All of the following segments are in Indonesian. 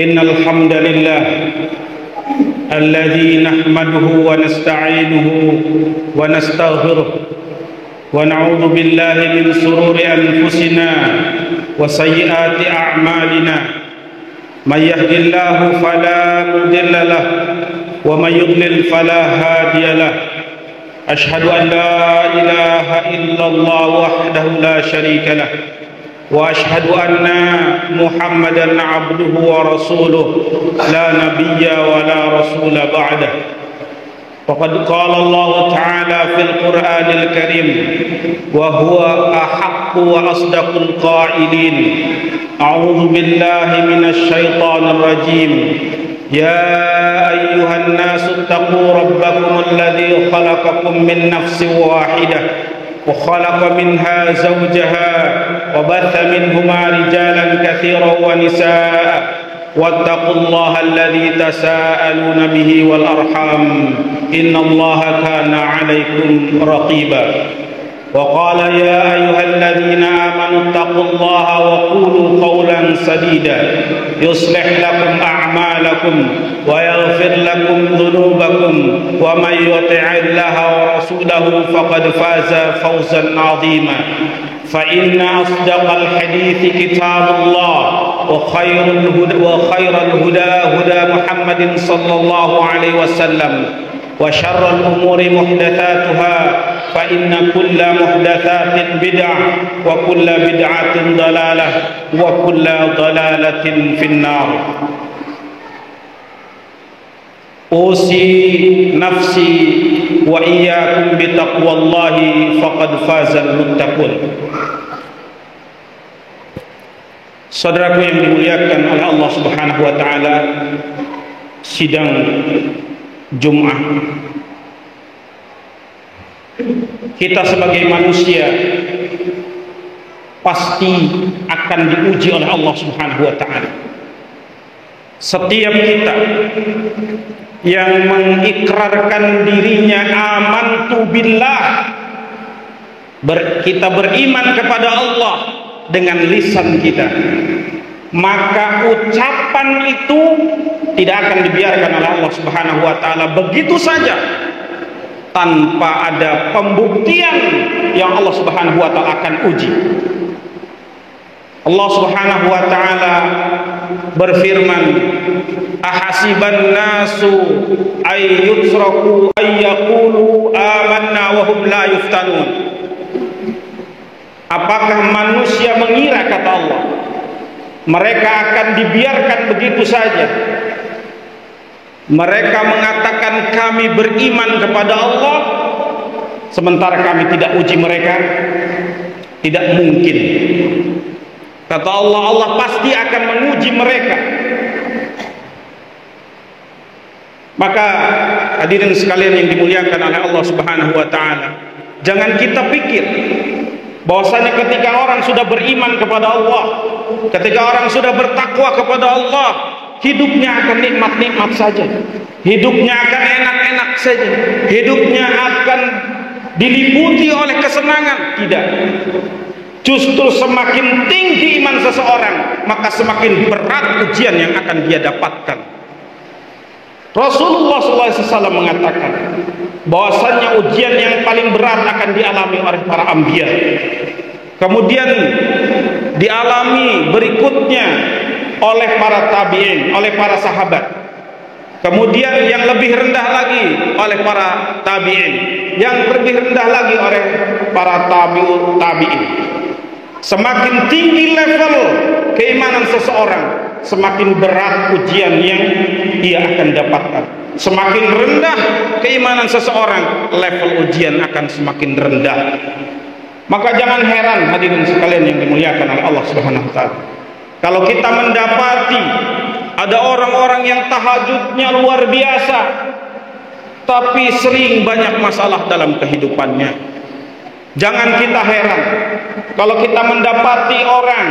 إن الحمد لله الذي نحمده ونستعينه ونستغفره ونعوذ بالله من شرور أنفسنا وسيئات أعمالنا من يهد الله فلا مضل له ومن يضلل فلا هادي له أشهد أن لا إله إلا الله وحده لا شريك له وأشهد أن محمدا عبده ورسوله لا نبي ولا رسول بعده وقد قال الله تعالى في القرآن الكريم وهو أحق وأصدق القائلين أعوذ بالله من الشيطان الرجيم يا أيها الناس اتقوا ربكم الذي خلقكم من نفس واحدة وخلق منها زوجها وبث منهما رجالا كثيرا ونساء واتقوا الله الذي تساءلون به والأرحام إن الله كان عليكم رقيبا وقال يا أيها الذين آمنوا اتقوا الله وقولوا قولا سديدا يصلح لكم أعمالكم ويغفر لكم ذنوبكم ومن يطع الله ورسوله فقد فاز فوزا عظيما فإن أصدق الحديث كتاب الله وخير الهدى هدى محمد صلى الله عليه وسلم وشر الأمور محدثاتها فإن كل محدثات بدعة وكل بدعة ضلالة وكل ضلالة في النار أوصي نفسي وإياكم بتقوى الله فقد فاز المتقون. Saudaraku yang dimuliakan oleh Allah Subhanahu wa taala, sidang Jumat, kita sebagai manusia pasti akan diuji oleh Allah Subhanahu wa taala. Setiap kita yang mengikrarkan dirinya amantu billah, kita beriman kepada Allah dengan lisan kita, maka ucapan itu tidak akan dibiarkan oleh Allah Subhanahu wa taala begitu saja tanpa ada pembuktian yang Allah Subhanahu wa taala akan uji. Allah Subhanahu wa taala berfirman, ahasiban nasu ay yutraku ay yaqulu amanna wa hum la yuftanun. Apakah manusia mengira, kata Allah, mereka akan dibiarkan begitu saja? Mereka mengatakan kami beriman kepada Allah, sementara kami tidak uji mereka. Tidak mungkin. Kata Allah, Allah pasti akan menguji mereka. Maka hadirin sekalian yang dimuliakan oleh Allah Subhanahu wa taala, jangan kita pikir bahwasanya ketika orang sudah beriman kepada Allah, ketika orang sudah bertakwa kepada Allah, hidupnya akan nikmat-nikmat saja, hidupnya akan enak-enak saja, hidupnya akan diliputi oleh kesenangan. Tidak. Justru semakin tinggi iman seseorang, maka semakin berat ujian yang akan dia dapatkan. Rasulullah SAW mengatakan bahwasannya ujian yang paling berat akan dialami oleh para anbiya, kemudian dialami berikutnya oleh para tabi'in, oleh para sahabat, kemudian yang lebih rendah lagi oleh para tabi'in, yang lebih rendah lagi oleh para tabi'in. Semakin tinggi level keimanan seseorang, semakin berat ujian yang ia akan dapatkan. Semakin rendah keimanan seseorang, level ujian akan semakin rendah. Maka jangan heran hadirin sekalian yang dimuliakan oleh Allah Subhanahu wa taala, kalau kita mendapati ada orang-orang yang tahajudnya luar biasa, tapi sering banyak masalah dalam kehidupannya. Jangan kita heran kalau kita mendapati orang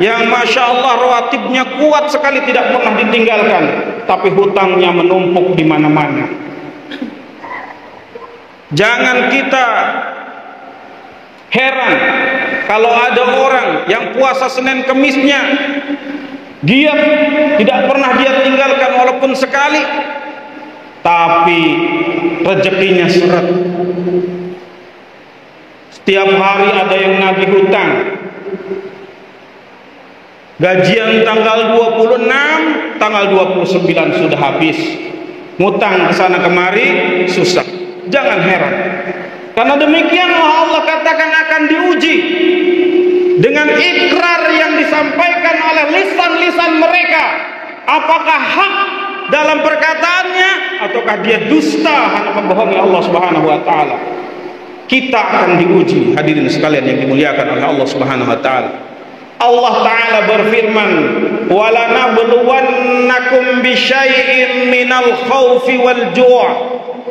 yang Masya Allah rawatibnya kuat sekali, tidak pernah ditinggalkan, tapi hutangnya menumpuk di mana-mana. Jangan kita heran kalau ada orang yang puasa Senin Kemisnya giat, tidak pernah dia tinggalkan walaupun sekali, tapi rezekinya seret. Setiap hari ada yang nagih hutang. Gajian tanggal 26, tanggal 29 sudah habis. Ngutang ke sana kemari susah. Jangan heran. Karena demikian Allah katakan akan diuji dengan ikrar yang disampaikan oleh lisan-lisan mereka. Apakah hak dalam perkataannya ataukah dia dusta hanya membohongi Allah Subhanahu wa taala. Kita akan diuji, hadirin sekalian yang dimuliakan oleh Allah Subhanahu wa taala. Allah taala berfirman, "Wala nabluwannakum bisyai'in minal khaufi wal ju'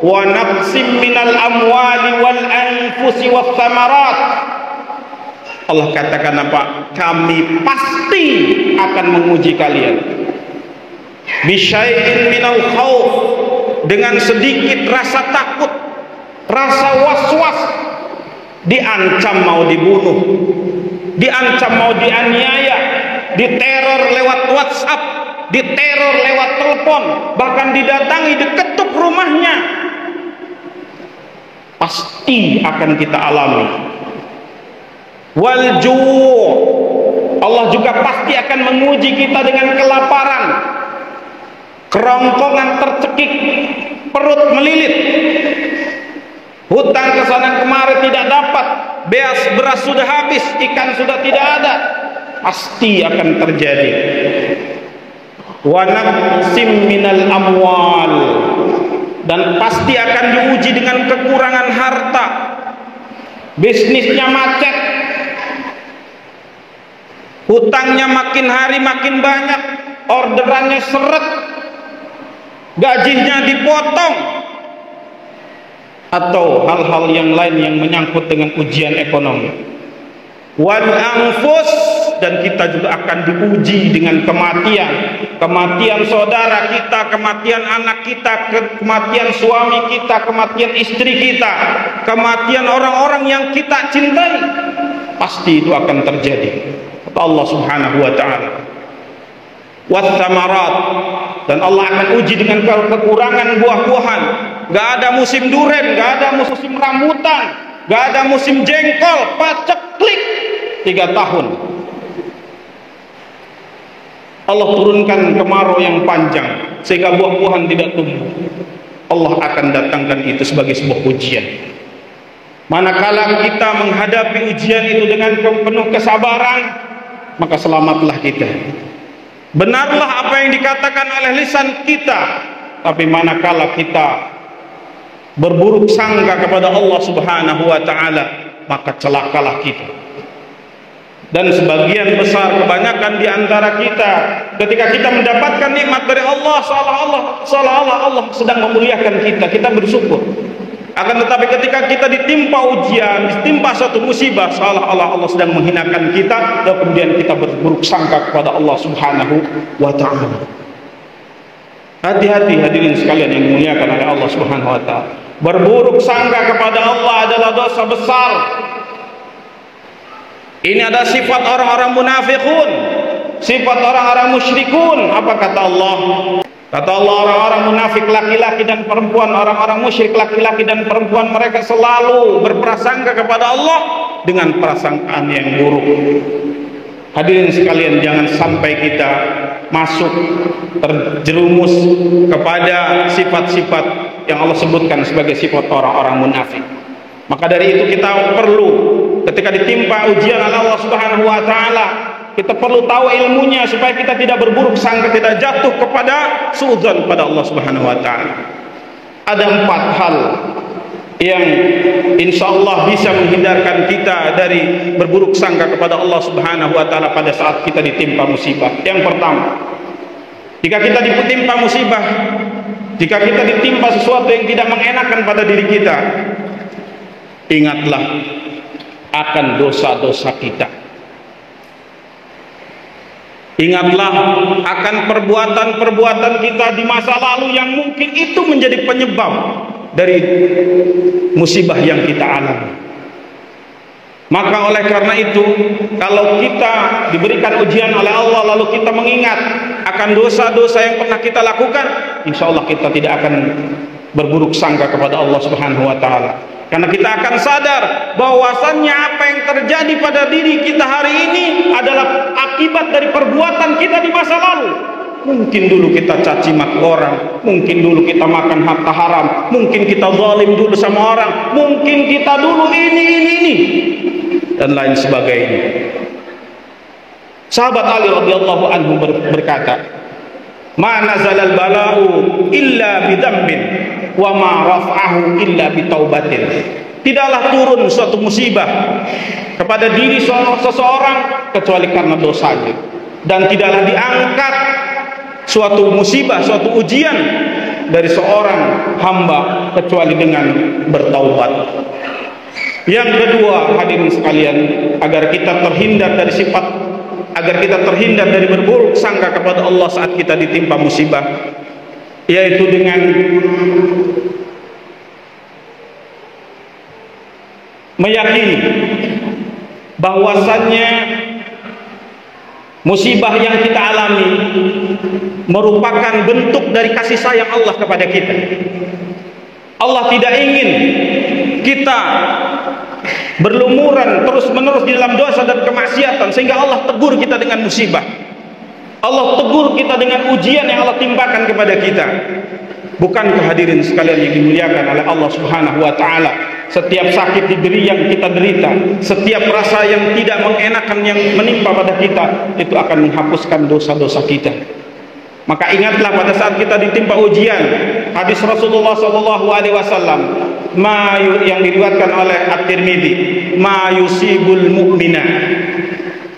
wa naqsim minal amwali wal anfusi wath thamarat." Allah katakan apa? Kami pasti akan menguji kalian. Bisyai'in minal khauf, dengan sedikit rasa takut, rasa was-was, diancam mau dibunuh, diancam mau dianiaya, diteror lewat WhatsApp, diteror lewat telepon, bahkan didatangi, diketuk rumahnya. Pasti akan kita alami. Wal ju', Allah juga pasti akan menguji kita dengan kelaparan, kerongkongan tercekik, perut melilit, hutang ke sana kemari tidak dapat, beras sudah habis, ikan sudah tidak ada. Pasti akan terjadi. Wa naqsim minal amwal, dan pasti akan diuji dengan kekurangan harta. Bisnisnya macet, hutangnya makin hari makin banyak, orderannya seret, gajinya dipotong, atau hal-hal yang lain yang menyangkut dengan ujian ekonomi. Wal anfus, dan kita juga akan diuji dengan kematian. Kematian saudara kita, kematian anak kita, kematian suami kita, kematian istri kita, kematian orang-orang yang kita cintai. Pasti itu akan terjadi, kata Allah Subhanahu wa ta'ala. Wath thamarat, dan Allah akan uji dengan kekurangan buah-buahan. Gak ada musim duren, gak ada musim rambutan, gak ada musim jengkol, paceklik 3 tahun. Allah turunkan kemarau yang panjang sehingga buah-buahan tidak tumbuh. Allah akan datangkan itu sebagai sebuah ujian. Manakala kita menghadapi ujian itu dengan penuh kesabaran, maka selamatlah kita. Benarlah apa yang dikatakan oleh lisan kita, tapi manakala kita berburuk sangka kepada Allah Subhanahu wa ta'ala, maka celakalah kita. Dan sebagian besar, kebanyakan di antara kita, ketika kita mendapatkan nikmat dari Allah, seolah-olah Allah sedang memuliakan kita, kita bersyukur. Akan tetapi ketika kita ditimpa ujian, ditimpa suatu musibah, seolah-olah Allah sedang menghinakan kita, dan kemudian kita berburuk sangka kepada Allah Subhanahu wa ta'ala. Hati-hati hadirin sekalian yang dimuliakan oleh Allah Subhanahu wa ta'ala. Berburuk sangka kepada Allah adalah dosa besar. Ini ada sifat orang-orang munafiqun, sifat orang-orang musyrikun. Apa kata Allah? Kata Allah, orang-orang munafik laki-laki dan perempuan, orang-orang musyrik laki-laki dan perempuan, mereka selalu berprasangka kepada Allah dengan prasangkaan yang buruk. Hadirin sekalian, jangan sampai kita masuk terjerumus kepada sifat-sifat yang Allah sebutkan sebagai sifat orang-orang munafik. Maka dari itu kita perlu, ketika ditimpa ujian oleh Allah Subhanahu wa ta'ala, kita perlu tahu ilmunya supaya kita tidak berburuk sangka, tidak jatuh kepada suudzon pada Allah Subhanahu wa ta'ala. Ada 4 hal yang insya Allah bisa menghindarkan kita dari berburuk sangka kepada Allah Subhanahu wa ta'ala pada saat kita ditimpa musibah. Yang pertama, jika kita ditimpa musibah, jika kita ditimpa sesuatu yang tidak mengenakan pada diri kita, ingatlah akan dosa-dosa kita. Ingatlah akan perbuatan-perbuatan kita di masa lalu yang mungkin itu menjadi penyebab dari musibah yang kita alami. Maka oleh karena itu, kalau kita diberikan ujian oleh Allah lalu kita mengingat akan dosa-dosa yang pernah kita lakukan, insya Allah kita tidak akan berburuk sangka kepada Allah Subhanahu wa taala. Karena kita akan sadar bahwasannya apa yang terjadi pada diri kita hari ini adalah akibat dari perbuatan kita di masa lalu. Mungkin dulu kita caci maki orang, mungkin dulu kita makan harta haram, mungkin kita zalim dulu sama orang, mungkin kita dulu ini dan lain sebagainya. Sahabat Ali radhiyallahu anhu berkata, "Ma nazalal bala'u illa bidzambin wa ma rafa'ahu illa bitaubatin." Tidaklah turun suatu musibah kepada diri seseorang kecuali karena dosanya, dan tidaklah diangkat suatu musibah, suatu ujian dari seorang hamba kecuali dengan bertaubat. Yang kedua, hadirin sekalian, agar kita terhindar dari berburuk sangka kepada Allah saat kita ditimpa musibah, yaitu dengan meyakini bahwasannya musibah yang kita alami merupakan bentuk dari kasih sayang Allah kepada kita. Allah tidak ingin kita berlumuran terus-menerus di dalam dosa dan kemaksiatan sehingga Allah tegur kita dengan musibah. Allah tegur kita dengan ujian yang Allah timpakan kepada kita. Bukankah hadirin sekalian yang dimuliakan oleh Allah Subhanahu wa taala, setiap sakit diberi yang kita derita, setiap rasa yang tidak mengenakan yang menimpa pada kita, itu akan menghapuskan dosa-dosa kita. Maka ingatlah pada saat kita ditimpa ujian, hadis Rasulullah SAW yang diriwayatkan oleh At-Tirmidzi, ma yusibul mu'mina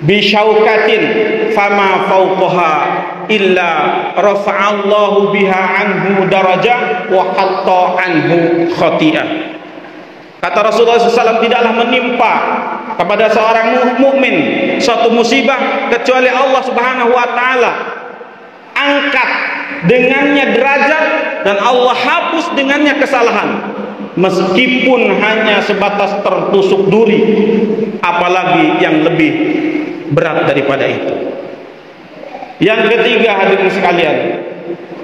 bi syaukatin fama fawqaha illa rafa'allahu biha anhu darajah wa hatta anhu khati'ah. Kata Rasulullah SAW, tidaklah menimpa kepada seorang mukmin suatu musibah kecuali Allah Subhanahu wa taala angkat dengannya derajat dan Allah hapus dengannya kesalahan, meskipun hanya sebatas tertusuk duri, apalagi yang lebih berat daripada itu. Yang ketiga, hadirin sekalian,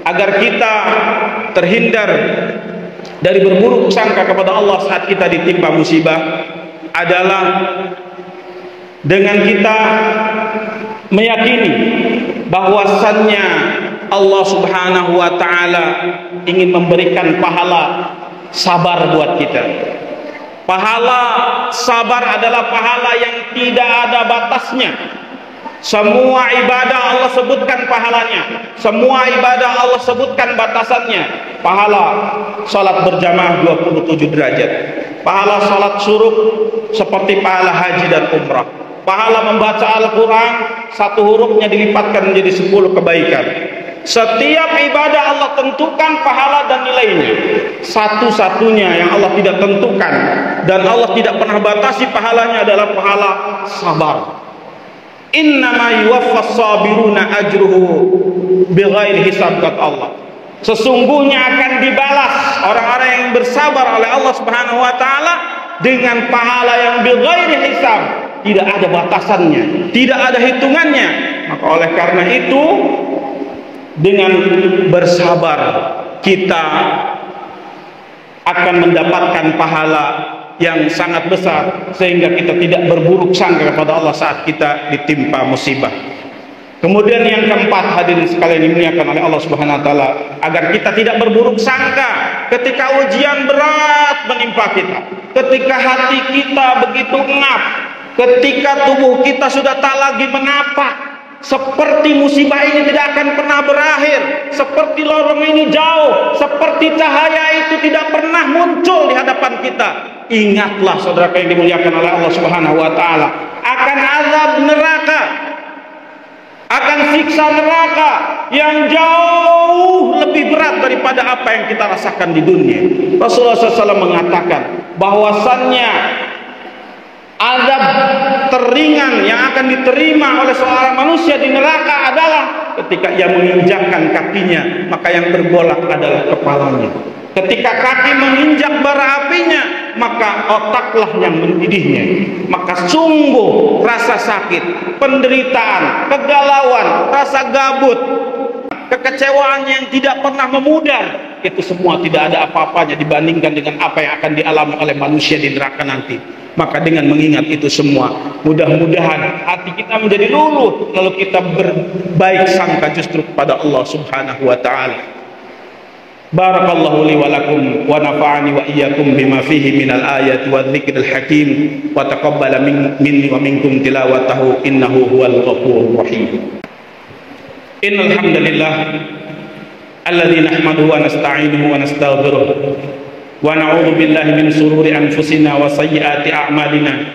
agar kita terhindar dari berburuk sangka kepada Allah saat kita ditimpa musibah adalah dengan kita meyakini bahwasannya Allah Subhanahu wa taala ingin memberikan pahala sabar buat kita. Pahala sabar adalah pahala yang tidak ada batasnya. Semua ibadah Allah sebutkan pahalanya, semua ibadah Allah sebutkan batasannya. Pahala salat berjamaah 27 derajat, pahala salat syuruk seperti pahala haji dan umrah, pahala membaca Al-Quran satu hurufnya dilipatkan menjadi 10 kebaikan. Setiap ibadah Allah tentukan pahala dan nilainya. Satu-satunya yang Allah tidak tentukan dan Allah tidak pernah batasi pahalanya adalah pahala sabar. Innama yuwaffas sabiruna ajruhu bighairi hisab, kata Allah. Sesungguhnya akan dibalas orang-orang yang bersabar oleh Allah Subhanahu wa taala dengan pahala yang bighairi hisab, tidak ada batasannya, tidak ada hitungannya. Maka oleh karena itu, dengan bersabar kita akan mendapatkan pahala yang sangat besar, sehingga kita tidak berburuk sangka kepada Allah saat kita ditimpa musibah. Kemudian yang keempat, hadirin sekalian dimuliakan oleh Allah Subhanahu wa taala, agar kita tidak berburuk sangka ketika ujian berat menimpa kita, ketika hati kita begitu ngap, ketika tubuh kita sudah tak lagi menapak, seperti musibah ini tidak akan pernah berakhir, seperti lorong ini jauh, seperti cahaya itu tidak pernah muncul di hadapan kita. Ingatlah saudara yang dimuliakan oleh Allah Subhanahu wa taala, akan azab neraka, akan siksa neraka yang jauh lebih berat daripada apa yang kita rasakan di dunia. Rasulullah SAW mengatakan bahwasannya azab teringan yang akan diterima oleh seorang manusia di neraka adalah ketika ia menginjakkan kakinya, maka yang tergolak adalah kepalanya. Ketika kaki menginjak bara apinya, maka otaklah yang mendidihnya. Maka sungguh rasa sakit, penderitaan, kegalauan, rasa gabut, kekecewaan yang tidak pernah memudar, itu semua tidak ada apa-apanya dibandingkan dengan apa yang akan dialami oleh manusia di neraka nanti. Maka dengan mengingat itu semua, mudah-mudahan hati kita menjadi luluh, lalu kita berbaik sangka justru kepada Allah Subhanahu wa taala. Barakallahu li wa lakum wa nafa'ani wa iyyakum bima fihi minal ayati wa dzikril hakim wa taqabbala minni wa minkum tilawatahu innahu huwal ghafurur rahim. Innal hamdalillah alladzi nahmaduhu wa nasta'inuhu wa nastaghfiruh wa na'udzu billahi min shururi anfusina wa sayyiati a'malina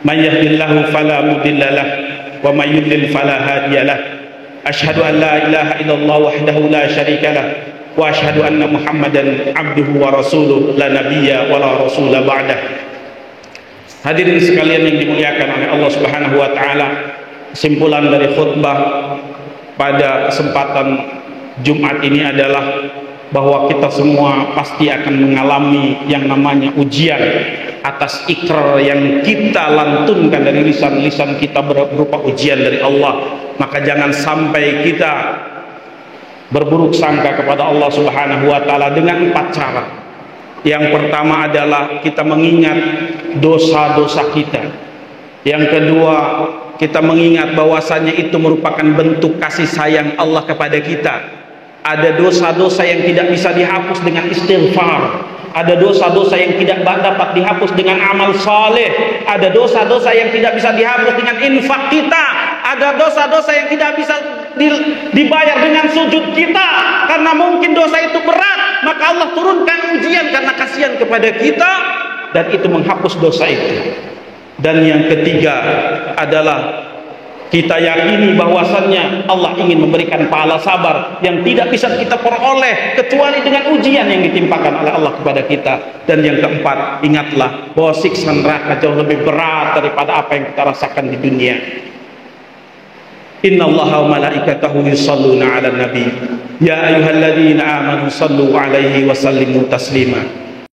may yahdihillahu fala mudilla lahu wa may yudlil fala hadiya lahu asyhadu an la ilaha illallah wahdahu la syarika lahu wa asyhadu anna muhammadan abduhu wa rasuluh la nabiyya wa la rasula ba'dah. Hadirin sekalian yang dimuliakan oleh Allah Subhanahu wa taala, kesimpulan dari khutbah pada kesempatan Jumat ini adalah bahwa kita semua pasti akan mengalami yang namanya ujian atas ikrar yang kita lantunkan dari lisan-lisan kita berupa ujian dari Allah. Maka jangan sampai kita berburuk sangka kepada Allah Subhanahu wa taala dengan 4 cara. Yang pertama adalah kita mengingat dosa-dosa kita. Yang kedua, kita mengingat bahwasannya itu merupakan bentuk kasih sayang Allah kepada kita. Ada dosa-dosa yang tidak bisa dihapus dengan istighfar. Ada dosa-dosa yang tidak dapat dihapus dengan amal saleh. Ada dosa-dosa yang tidak bisa dihapus dengan infak kita. Ada dosa-dosa yang tidak bisa dibayar dengan sujud kita. Karena mungkin dosa itu berat, maka Allah turunkan ujian karena kasihan kepada kita, dan itu menghapus dosa itu. Dan yang ketiga adalah kita yakini bahwasannya Allah ingin memberikan pahala sabar yang tidak bisa kita peroleh kecuali dengan ujian yang ditimpakan oleh Allah kepada kita. Dan yang keempat, ingatlah bahwa siksa neraka jauh lebih berat daripada apa yang kita rasakan di dunia. Innallaha wa malaikatahu yusholluna 'alan nabi ya ayyuhalladzina amanu shallu 'alaihi wa sallimu taslima.